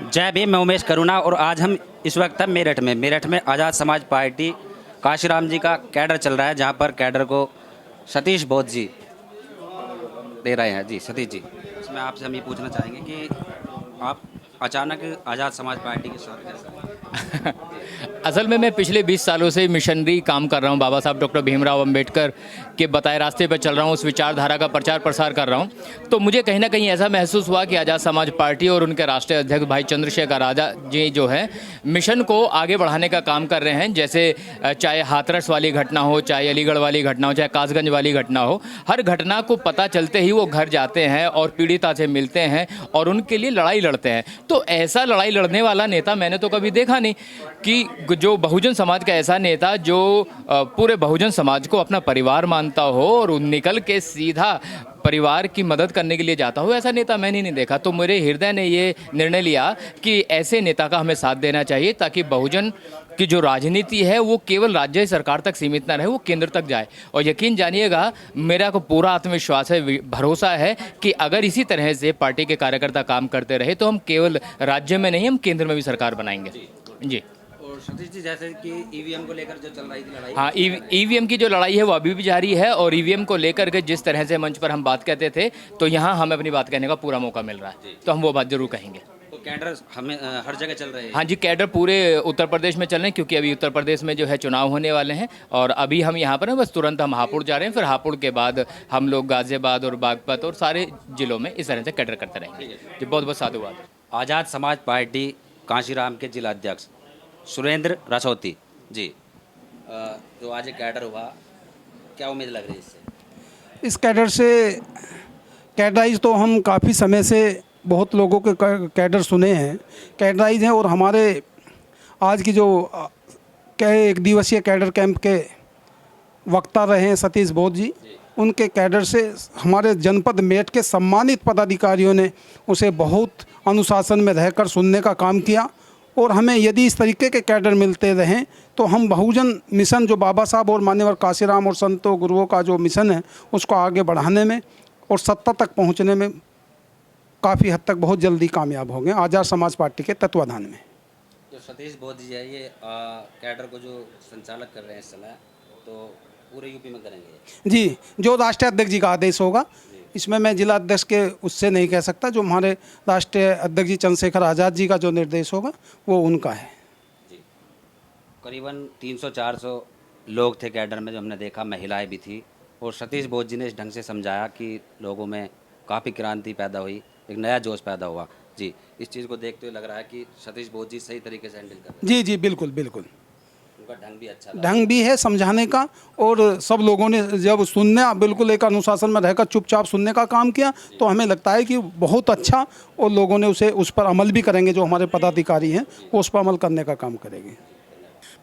जय भीम, मैं उमेश करुणा और आज हम इस वक्त हैं मेरठ में आज़ाद समाज पार्टी काशीराम जी का कैडर चल रहा है, जहां पर कैडर को सतीश बोध जी दे रहे हैं। जी सतीश जी, इसमें आपसे हम ये पूछना चाहेंगे कि आप अचानक आज़ाद समाज पार्टी के साथ कैसे? असल में मैं पिछले 20 सालों से मिशनरी काम कर रहा हूँ। बाबा साहब डॉक्टर भीमराव अंबेडकर के बताए रास्ते पर चल रहा हूँ, उस विचारधारा का प्रचार प्रसार कर रहा हूँ। तो मुझे कहीं ना कहीं ऐसा महसूस हुआ कि आज़ाद समाज पार्टी और उनके राष्ट्रीय अध्यक्ष भाई चंद्रशेखर आज़ाद जी जो है मिशन को आगे बढ़ाने का काम कर रहे हैं। जैसे चाहे हाथरस वाली घटना हो, चाहे अलीगढ़ वाली घटना हो, चाहे कासगंज वाली घटना हो, हर घटना को पता चलते ही वो घर जाते हैं और पीड़िता से मिलते हैं और उनके लिए लड़ाई लड़ते हैं। तो ऐसा लड़ाई लड़ने वाला नेता मैंने तो कभी देखा नहीं कि जो बहुजन समाज का ऐसा नेता जो पूरे बहुजन समाज को अपना परिवार मानता हो और निकल के सीधा परिवार की मदद करने के लिए जाता हो, ऐसा नेता मैंने नहीं देखा। तो मेरे हृदय ने ये निर्णय लिया कि ऐसे नेता का हमें साथ देना चाहिए ताकि बहुजन की जो राजनीति है वो केवल राज्य सरकार तक सीमित ना रहे, वो केंद्र तक जाए। और यकीन जानिएगा, मेरा को पूरा आत्मविश्वास है, भरोसा है कि अगर इसी तरह से पार्टी के कार्यकर्ता काम करते रहे तो हम केवल राज्य में नहीं, हम केंद्र में भी सरकार बनाएंगे। जी। और सतीश जी, जैसे कि ईवीएम को लेकर जो चल रही थी लड़ाई, हाँ, ईवीएम की जो लड़ाई है वो अभी भी जारी है और ईवीएम को लेकर के जिस तरह से मंच पर हम बात कहते थे, तो यहाँ हमें अपनी बात कहने का पूरा मौका मिल रहा है, तो हम वो बात जरूर कहेंगे। तो कैडर हमें हर जगह चल रहे हैं? हाँ जी, कैडर पूरे उत्तर प्रदेश में चल रहे हैं क्योंकि अभी उत्तर प्रदेश में जो है चुनाव होने वाले हैं और अभी हम यहाँ पर हैं, बस तुरंत हम हापुड़ जा रहे हैं, फिर हापुड़ के बाद हम लोग गाजियाबाद और बागपत और सारे जिलों में इस तरह से कैडर करते रहेंगे। जी, बहुत बहुत साधुवाद। आज़ाद समाज पार्टी कांशीराम के जिला अध्यक्ष सुरेंद्र रसौती जी, जो आज एक कैडर हुआ, क्या उम्मीद लग रही है इससे? इस कैडर से कैडराइज तो हम काफ़ी समय से बहुत लोगों के कैडर सुने हैं, कैडराइज हैं। और हमारे आज की जो एक दिवसीय कैडर कैंप के वक्ता रहे हैं सतीश बोध जी, उनके कैडर से हमारे जनपद मेरठ के सम्मानित पदाधिकारियों ने उसे बहुत अनुशासन में रहकर सुनने का काम किया। और हमें यदि इस तरीके के कैडर मिलते रहें तो हम बहुजन मिशन जो बाबा साहब और मान्यवर काशीराम और संतों गुरुओं का जो मिशन है उसको आगे बढ़ाने में और सत्ता तक पहुंचने में काफ़ी हद तक बहुत जल्दी कामयाब हो गए आज़ाद समाज पार्टी के तत्वाधान में। जो सतीश बोध जी है, ये कैडर को जो संचालक कर रहे हैं इस समय, तो पूरे यूपी में करेंगे? जी, जो राष्ट्रीय अध्यक्ष जी का आदेश होगा, इसमें मैं जिला अध्यक्ष के उससे नहीं कह सकता, जो हमारे राष्ट्रीय अध्यक्ष जी चंद्रशेखर आज़ाद जी का जो निर्देश होगा वो उनका है। जी, करीबन 300-400 लोग थे कैडर में, जो हमने देखा महिलाएं भी थी, और सतीश बोध जी ने इस ढंग से समझाया कि लोगों में काफ़ी क्रांति पैदा हुई, एक नया जोश पैदा हुआ। जी, इस चीज़ को देखते हुए लग रहा है कि सतीश बोध जी सही तरीके से हैंडल कर रहे हैं। जी, बिल्कुल बिल्कुल, उनका ढंग भी अच्छा लगा। ढंग भी है समझाने का। और सब लोगों ने जब सुनने, बिल्कुल एक अनुशासन में रहकर चुपचाप सुनने का काम किया, तो हमें लगता है कि बहुत अच्छा, और लोगों ने उस पर अमल भी करेंगे। जो हमारे पदाधिकारी हैं वो उस पर अमल करने का काम करेंगे।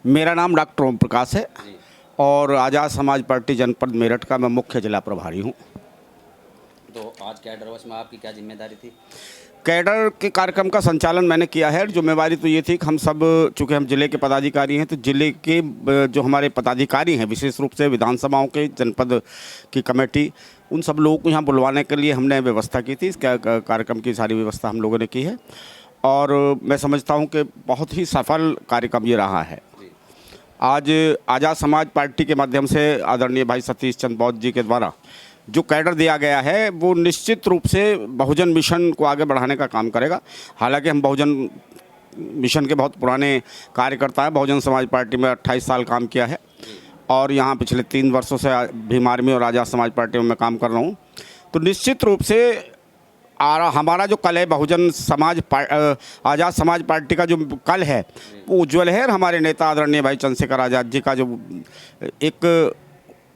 मेरा नाम डॉक्टर ओम प्रकाश है और आज़ाद समाज पार्टी जनपद मेरठ का मैं मुख्य जिला प्रभारी हूँ। तो आज कैडर वर्ष में आपकी क्या जिम्मेदारी थी? कैडर के कार्यक्रम का संचालन मैंने किया है। जिम्मेवारी तो ये थी कि हम सब, चूँकि हम जिले के पदाधिकारी हैं, तो जिले के जो हमारे पदाधिकारी हैं, विशेष रूप से विधानसभाओं के, जनपद की कमेटी, उन सब लोगों को यहाँ बुलवाने के लिए हमने व्यवस्था की थी। इस कार्यक्रम की सारी व्यवस्था हम लोगों ने की है और मैं समझता हूँ कि बहुत ही सफल कार्यक्रम ये रहा है। आज आज़ाद समाज पार्टी के माध्यम से आदरणीय भाई सतीश चंद्र बोध जी के द्वारा जो कैडर दिया गया है वो निश्चित रूप से बहुजन मिशन को आगे बढ़ाने का काम करेगा। हालांकि हम बहुजन मिशन के बहुत पुराने कार्यकर्ता हैं। बहुजन समाज पार्टी में 28 साल काम किया है और यहाँ पिछले 3 वर्षों से भीम आर्मी और आज़ाद समाज पार्टी में मैं काम कर रहा हूँ। तो निश्चित रूप से हमारा जो कल है, बहुजन समाज आज़ाद समाज पार्टी का जो कल है वो उज्ज्वल है। और हमारे नेता आदरणीय भाई चंद्रशेखर आज़ाद जी का जो एक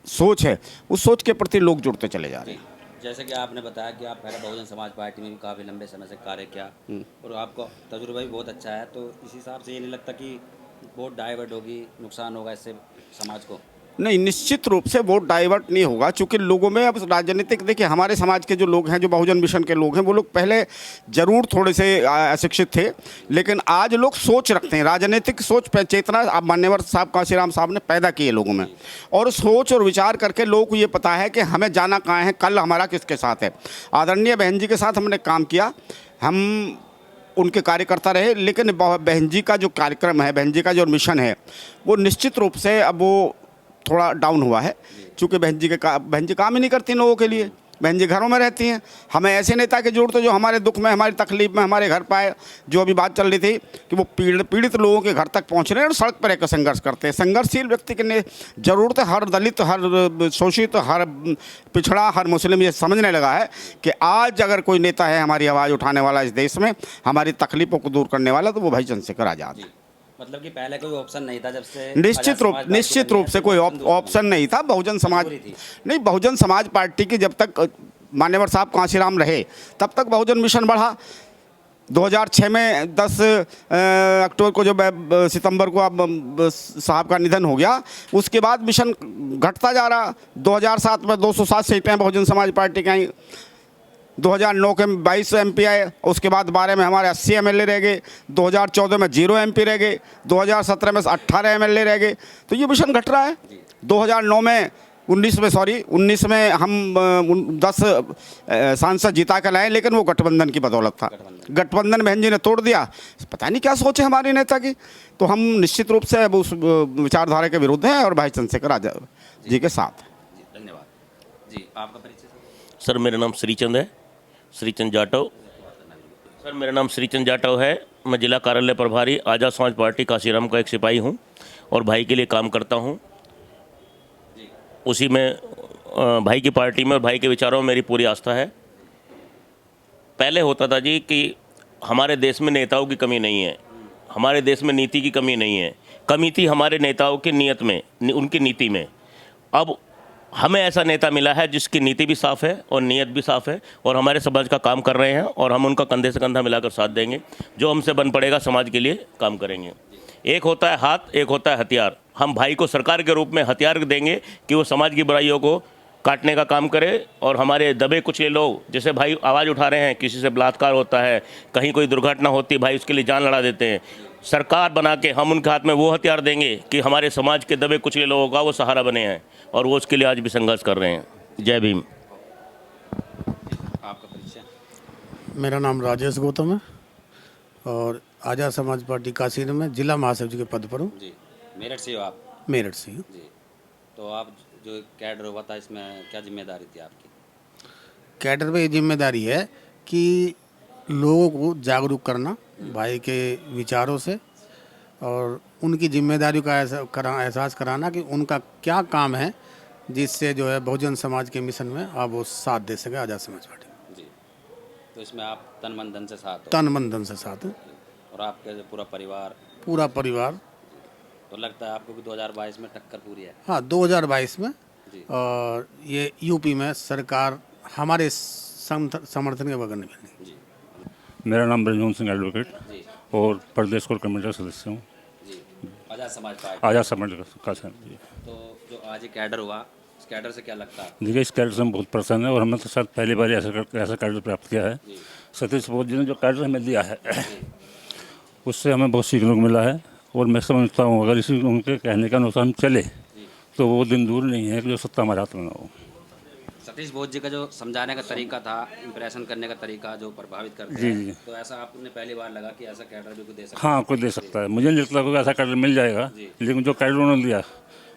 सोच है, उस सोच के प्रति लोग जुड़ते चले जा रहे हैं। जैसे कि आपने बताया कि आप पहले बहुजन समाज पार्टी में भी काफ़ी लंबे समय से कार्य किया और आपका तजुर्बा भी बहुत अच्छा है, तो इस हिसाब से ये नहीं लगता कि वोट डाइवर्ट होगी, नुकसान होगा इससे समाज को? नहीं, निश्चित रूप से वोट डाइवर्ट नहीं होगा, क्योंकि लोगों में अब राजनीतिक, देखिए हमारे समाज के जो लोग हैं, जो बहुजन मिशन के लोग हैं, वो लोग पहले जरूर थोड़े से अशिक्षित थे, लेकिन आज लोग सोच रखते हैं, राजनीतिक सोच चेतना अब मान्यवर साहब काशीराम साहब ने पैदा की है लोगों में, और सोच और विचार करके लोगों को ये पता है कि हमें जाना कहाँ है, कल हमारा किसके साथ है। आदरणीय बहन जी के साथ हमने काम किया। हम उनके कार्यकर्ता रहे, लेकिन बहन जी का जो कार्यक्रम है, बहन जी का जो मिशन है, वो निश्चित रूप से अब वो थोड़ा डाउन हुआ है, क्योंकि बहन जी काम ही नहीं करती लोगों के लिए। बहन जी घरों में रहती हैं। हमें ऐसे नेता की जरूरत है जो हमारे दुख में, हमारी तकलीफ में हमारे घर पाए। जो अभी बात चल रही थी कि वो पीड़ित लोगों के घर तक पहुंच रहे हैं और सड़क पर एक संघर्ष करते हैं। संघर्षशील व्यक्ति की जरूरत है। हर दलित, हर शोषित, हर पिछड़ा, हर मुस्लिम ये समझने लगा है कि आज अगर कोई नेता है हमारी आवाज़ उठाने वाला इस देश में, हमारी तकलीफ़ों को दूर करने वाला, तो वो भाई चंद्रशेखर आज़ाद है। मतलब कि पहले कोई ऑप्शन नहीं था जब से निश्चित रूप से कोई ऑप्शन नहीं था। बहुजन समाज नहीं, बहुजन समाज पार्टी की जब तक मान्यवर साहब कांशीराम रहे तब तक बहुजन मिशन बढ़ा। 2006 में 10 अक्टूबर को, जो सितंबर को अब साहब का निधन हो गया, उसके बाद मिशन घटता जा रहा। 2007 में 207 सीटें बहुजन समाज पार्टी की आई। 2009 के 22 MP आए, उसके बाद 12 में हमारे 80 MLA रह गए, 2014 में 0 MP रह गए, 2017 में 18 MLA रह गए। तो ये मिशन घट रहा है। 2009 में 19 में हम 10 सांसद जिता कर लाए, लेकिन वो गठबंधन की बदौलत था। गठबंधन बहन जी ने तोड़ दिया। पता नहीं क्या सोचे हमारे नेता की। तो हम निश्चित रूप से अब उस विचारधारा के विरुद्ध हैं और भाई चंद्रशेखर आज़ाद जी के साथ। धन्यवाद जी। आपका परिचय? सर मेरा नाम श्रीचंद है, श्रीचंद जाटव। सर मेरा नाम श्रीचंद जाटव है। मैं जिला कार्यालय प्रभारी आज़ाद समाज पार्टी काशीराम का एक सिपाही हूँ और भाई के लिए काम करता हूँ। उसी में भाई की पार्टी में और भाई के विचारों में मेरी पूरी आस्था है। पहले होता था जी कि हमारे देश में नेताओं की कमी नहीं है, हमारे देश में नीति की कमी नहीं है। कमी थी हमारे नेताओं की नीयत में, उनकी नीति में। अब हमें ऐसा नेता मिला है जिसकी नीति भी साफ़ है और नीयत भी साफ़ है और हमारे समाज का काम कर रहे हैं और हम उनका कंधे से कंधा मिलाकर साथ देंगे। जो हमसे बन पड़ेगा समाज के लिए काम करेंगे। एक होता है हाथ, एक होता है हथियार। हम भाई को सरकार के रूप में हथियार देंगे कि वो समाज की बुराइयों को काटने का काम करे और हमारे दबे कुचले लोग, जैसे भाई आवाज़ उठा रहे हैं, किसी से बलात्कार होता है, कहीं कोई दुर्घटना होती है, भाई उसके लिए जान लड़ा देते हैं। सरकार बना के हम उनके हाथ में वो हथियार देंगे कि हमारे समाज के दबे कुचले लोगों का वो सहारा बने हैं और वो उसके लिए आज भी संघर्ष कर रहे हैं। जय भीम। आपका परिचय? मेरा नाम राजेश गौतम है और आज़ाद समाज पार्टी काशीराम में जिला महासचिव के पद पर हूँ। जी। मेरठ से हो आप? मेरठ से हूँ जी। तो आप जो कैडर हुआ था, इसमें क्या जिम्मेदारी थी आपकी? कैडर में ये जिम्मेदारी है कि लोगों को जागरूक करना भाई के विचारों से और उनकी जिम्मेदारी का एहसास कराना कि उनका क्या काम है, जिससे जो है बहुजन समाज के मिशन में आप वो साथ दे सके आज़ाद समाज पार्टी। जी। तो इसमें आप तन मन धन से साथ हो? तन मन धन से साथ हूँ। और आपके जो पूरा परिवार तो लगता है आपको कि 2022 में टक्कर पूरी है? हाँ, 2022 में। जी। और ये यूपी में सरकार हमारे समर्थन के बगैर नहीं बनी। जी। मेरा नाम ब्रजमोहन सिंह एडवोकेट जी। और प्रदेश कोर कमेटी का सदस्य हूँ। जी। आज़ाद समाज पार्टी। आज़ाद समाज का जी। तो जो आज ये कैडर हुआ, इस कैडर से क्या लगता है? देखिए, इस कैडर से हम बहुत प्रसन्न है और हमने तो शायद पहली बार ऐसा कैडर प्राप्त किया है। सतीश बोध जी ने जो कैडर हमें दिया है उससे हमें बहुत सीखने को मिला है और मैं समझता हूँ अगर इसी उनके कहने के अनुसार हम चले तो वो दिन दूर नहीं है कि जो सत्ता हमारे हाथ में ना हो। सतीश बोध जी का जो समझाने का तरीका था, इंप्रेशन करने का तरीका जो प्रभावित करता जी, है, जी। तो ऐसा आपने पहली बार लगा कि ऐसा कैडर भी कोई दे सकता है? हाँ, कोई दे सकता है। मुझे नहीं लगता कोई ऐसा कैडर मिल जाएगा, लेकिन जो कैडर उन्होंने दिया,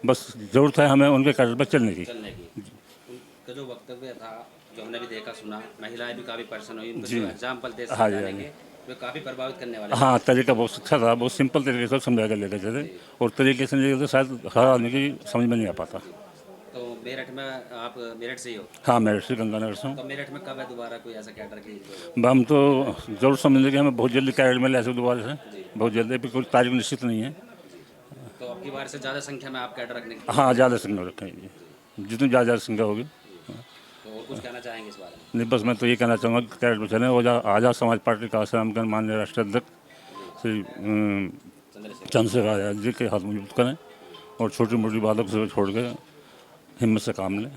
बस ज़रूरत है हमें उनके कैडर पर चलने की। उनका जो वक्तव्य था, जो हमने भी देखा सुना, महिलाएं भी काफ़ी परेशान हुई, उनको जी। जो एग्जाम्पल दे हाँ जी, समझाने के, वे काफ़ी प्रभावित करने वाले। हाँ, तरीका बहुत अच्छा था, बहुत सिंपल तरीके से समझा कर लेकर चले और तरीके से लेकर शायद हर आदमी की समझ में नहीं आ पाता। तो मेरठ में आप मेरठ से ही हो? हाँ, मेरठ से, गंगानगर से हूँ। तो मेरठ में कब है दोबारा कोई ऐसा कैडर की? हम तो जरूर समझ कि हमें बहुत जल्दी कैडर मिले ऐसे दोबारा से, बहुत जल्दी, भी कोई तारीख निश्चित नहीं है। तो अब की बार से ज़्यादा संख्या में आप कैडर रखने की? हाँ, ज़्यादा संख्या रखेंगे, जितनी ज़्यादा संख्या होगी। तो और कुछ कहना चाहेंगे इस बारे में? नहीं, बस मैं तो ये कहना चाहूँगा कि कैडर पर चलें और आज़ाद समाज पार्टी का आश्रम के माननीय राष्ट्रीय अध्यक्ष श्री चंद्रशेखर आज़ाद जी के हाथ मजबूत करें और छोटी मोटी बातों को छोड़ के हिम्मत से काम लें।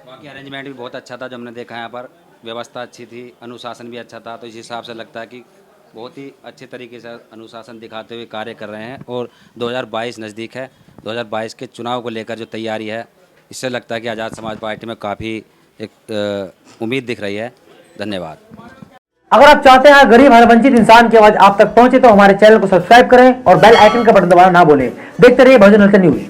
बाकी अरेंजमेंट भी बहुत अच्छा था जो हमने देखा, यहाँ पर व्यवस्था अच्छी थी, अनुशासन भी अच्छा था। तो इस हिसाब से लगता है कि बहुत ही अच्छे तरीके से अनुशासन दिखाते हुए कार्य कर रहे हैं। और 2022 नज़दीक है, 2022 के चुनाव को लेकर जो तैयारी है, इससे लगता है कि आज़ाद समाज पार्टी में काफ़ी एक उम्मीद दिख रही है। धन्यवाद। अगर आप चाहते हैं गरीब हर वंचित इंसान की आवाज आप तक पहुंचे तो हमारे चैनल को सब्सक्राइब करें और बेल आइकन का बटन दबाना ना भूलें। देखते रहिए बहुजन न्यूज।